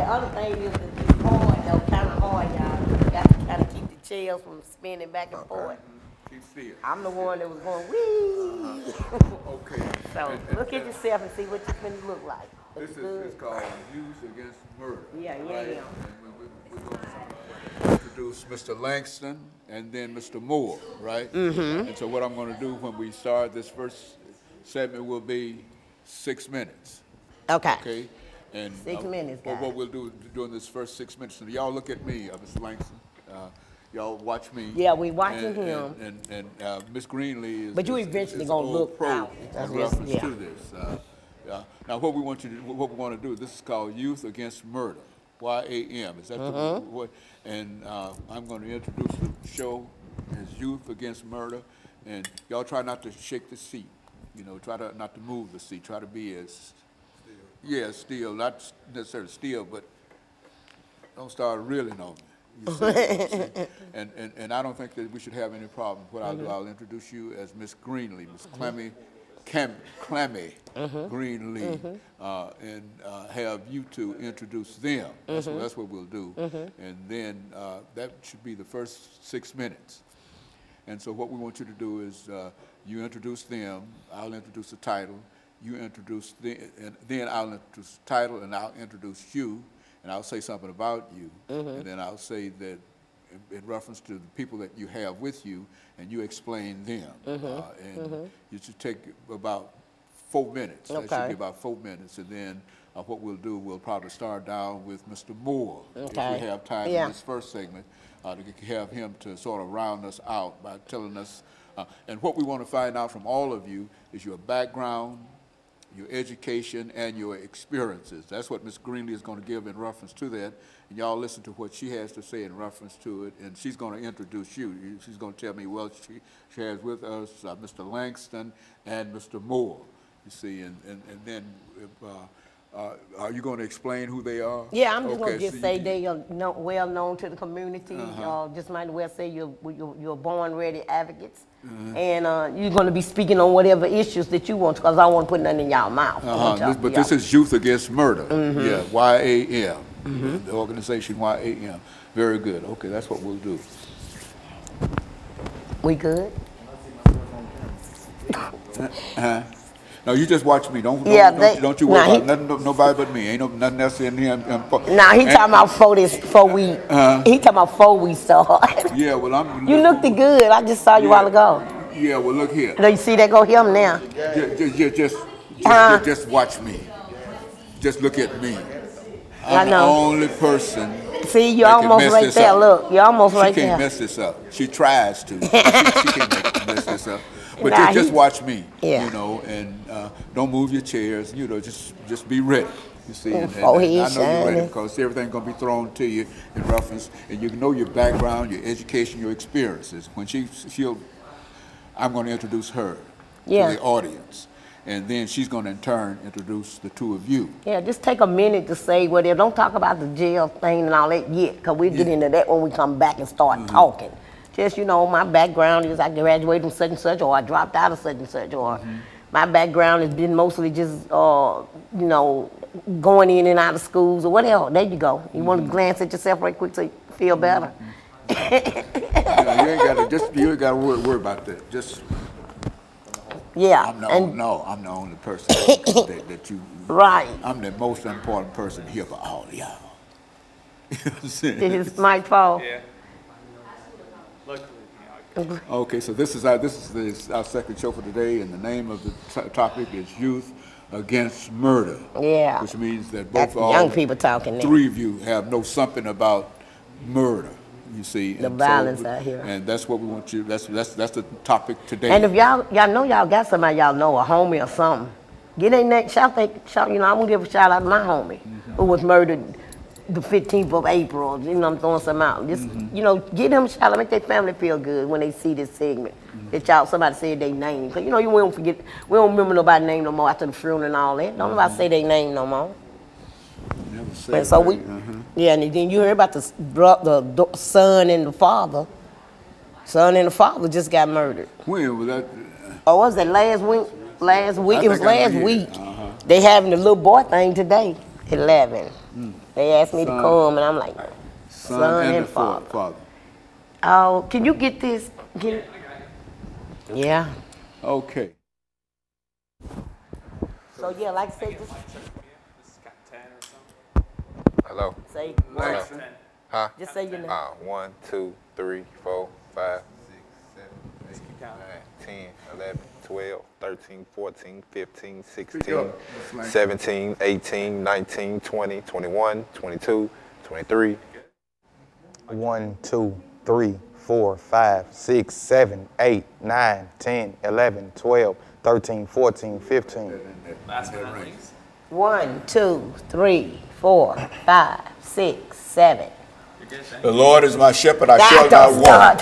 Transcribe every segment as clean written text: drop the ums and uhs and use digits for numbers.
other thing is that it's hard, though, kind of hard, y'all. You got to kind of keep the chairs from spinning back and forth. Keep still. I'm the one that was going, wee. Okay. So look at yourself and see what you're going to look like. This is called Youth Against Murder. Yeah. We're going to introduce Mr. Langston and then Mr. Moore, right? Mm-hmm. And so what I'm going to do when we start this first segment will be 6 minutes. Okay. Okay? And 6 minutes, guys. what we'll do during this first 6 minutes, and y'all look at me, Mr. Langston. Y'all watch me. Yeah, we watching him. And Miss Greenlee is. But you eventually gonna look out. In reference to this. Now, what we want to do. This is called Youth Against Murder. YAM. Is that what? And I'm going to introduce the show as Youth Against Murder. And y'all try not to shake the seat. You know, try not to move the seat. Try to be as still, not necessarily still, but don't start reeling on me. You see? And I don't think that we should have any problem. What I'll do, I'll introduce you as Miss Greenlee, Miss Clammy Greenlee, and have you two introduce them. That's what we'll do. And then that should be the first 6 minutes. And so what we want you to do is you introduce them, I'll introduce the title, you introduce them, and then I'll introduce the title, and I'll introduce you, and I'll say something about you, and then I'll say that in reference to the people that you have with you, and you explain them. And you should take about 4 minutes. Okay. That should be about 4 minutes, and then what we'll do, we'll probably start down with Mr. Moore, if we have time in this first segment, to have him to sort of round us out by telling us, and what we want to find out from all of you is your background, your education, and your experiences. That's what Ms. Greenlee is going to give in reference to that. And y'all listen to what she has to say in reference to it, and she's going to introduce you. She's going to tell me, well, she has with us Mr. Langston and Mr. Moore, you see, and then are you going to explain who they are? Yeah, I'm just going to just say they are well known to the community. Just might as well say you're born-ready advocates. And you're going to be speaking on whatever issues that you want, because I don't want to put nothing in y'all mouth. But this is Youth Against Murder. Yeah, YAM. The organization YAM. Very good. Okay, that's what we'll do. We good? No, you just watch me. Don't you worry about nothing, nobody but me. Ain't nothing else in here. Nah, he talking about before we. He talking about before we start. Yeah, well, You looked good. I just saw you a while ago. Yeah, well, look here. Do you see that? Go him now. Just watch me. Just look at me. I'm the only person. See, you're almost right there. Look, you're almost right there. She can't mess this up. She tries to. She can't mess this up. But just watch me, you know, and don't move your chairs. You know, just be ready. You see, and I know you're ready because everything's gonna be thrown to you in reference, and you know your background, your education, your experiences. When I'm going to introduce her to the audience, and then she's going to in turn introduce the two of you. Yeah, just take a minute to say whatever. Don't talk about the jail thing and all that yet, because we'll get into that when we come back and start talking. Just, you know, my background is I graduated from such and such, or I dropped out of such and such, or my background has been mostly just, you know, going in and out of schools or whatever. There you go. You want to glance at yourself right quick so you feel better. You ain't got to worry about that. Just I'm the only person that you. Right. I'm the most important person here for all of y'all. Did his mic fall? Yeah. Okay, so this is our second show for today, and the name of the topic is Youth Against Murder. Yeah. Which means that both young people talking. Three of you know something about murder. You see, the violence out here, and that's what we want you. That's the topic today. And if y'all know y'all got somebody y'all know, a homie or something, get in that shout. You know, I'm gonna give a shout out to my homie who was murdered the 15th of April. You know, I'm throwing some out. Just you know, get them a shout out, make their family feel good when they see this segment. That somebody said their name, because you know we don't forget, we don't remember nobody's name no more after the funeral and all that. Don't nobody say their name no more. And so yeah, and then you heard about the son and the father. Son and the father just got murdered. When was that? Oh, was that last week? Last week? It was last week. They having the little boy thing today, 11. They asked me to come, and I'm like, son and father. Oh, can you get this? Yeah. Okay. So yeah, like I said, just hello. Say Langston. Huh? Just say your name. 1, 2, 3, 4, 5, 6, 7, 8, 9, 10, 11, 12, 13, 14, 15, 16, 17, 18, 19, 20, 21, 22, 23. 1, 2, 3, 4, 5, 6, 7, 8, 9, 10, 11, 12, 13, 14, 15. Last but not least. 1, 2, 3, 4, 5, 6, 7. The Lord is my shepherd, I shall not want.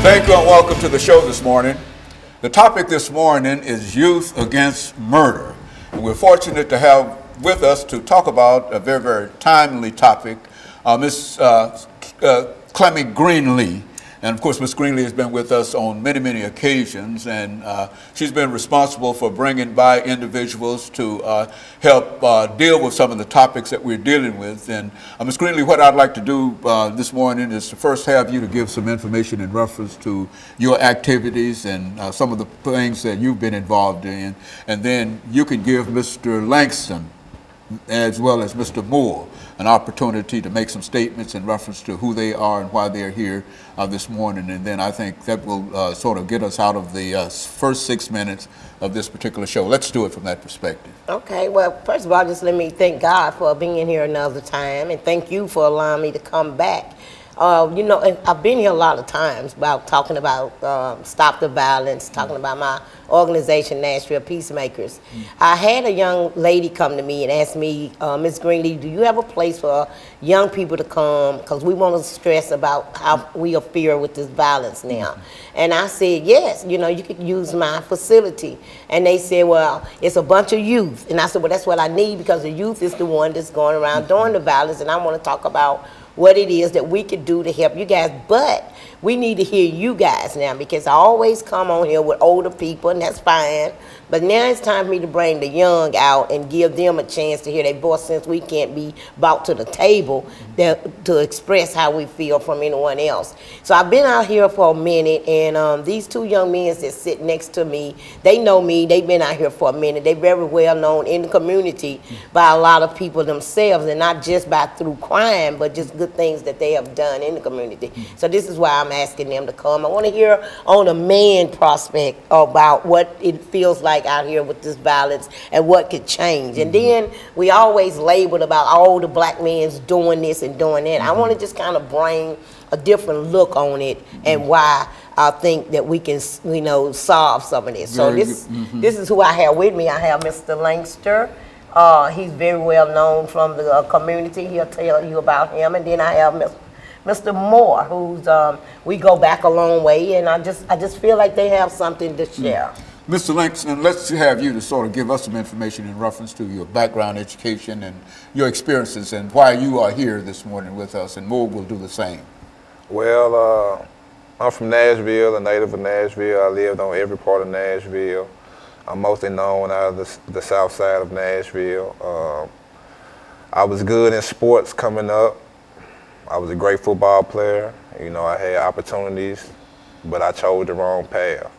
Thank you and welcome to the show this morning. The topic this morning is youth against murder. And we're fortunate to have with us to talk about a very, very timely topic, Ms. Clemmy Greenlee. And of course, Ms. Greenlee has been with us on many, many occasions, and she's been responsible for bringing by individuals to help deal with some of the topics that we're dealing with. And Ms. Greenlee, what I'd like to do this morning is to first have you to give some information in reference to your activities and some of the things that you've been involved in, and then you can give Mr. Langston as well as Mr. Moore an opportunity to make some statements in reference to who they are and why they're here this morning. And then I think that will sort of get us out of the first 6 minutes of this particular show. Let's do it from that perspective. Okay, well, first of all, just let me thank God for being here another time, and thank you for allowing me to come back. You know, I've been here a lot of times about talking about Stop the Violence, talking about my organization, Nashville Peacemakers. I had a young lady come to me and ask me, Ms. Greenlee, do you have a place for young people to come? Because we want to stress about how we are fear with this violence now. And I said, yes, you know, you could use my facility. And they said, well, it's a bunch of youth. And I said, well, that's what I need, because the youth is the one that's going around doing the violence, and I want to talk about what it is that we could do to help you guys. But we need to hear you guys now, because I always come on here with older people, and that's fine. But now it's time for me to bring the young out and give them a chance to hear their voice, since we can't be brought to the table to express how we feel from anyone else. So I've been out here for a minute, and these two young men that sit next to me, they know me. They've been out here for a minute. They're very well known in the community by a lot of people themselves, and not just by through crime, but just good things that they have done in the community. So this is why I'm asking them to come. I want to hear on a man prospect about what it feels like out here with this violence and what could change. And then we always labeled about all the black men's doing this and doing that. I want to just kind of bring a different look on it, and why I think that we can, you know, solve some of this. So this is who I have with me. I have Mr. Langster. He's very well known from the community. He'll tell you about him. And then I have Mr. Moore, who's we go back a long way, and I just feel like they have something to share. Mr. Langston, let's have you to sort of give us some information in reference to your background, education, and your experiences, and why you are here this morning with us, and Moore will do the same. Well, I'm from Nashville, a native of Nashville. I lived on every part of Nashville. I'm mostly known out of the south side of Nashville. I was good in sports coming up. I was a great football player. You know, I had opportunities, but I chose the wrong path.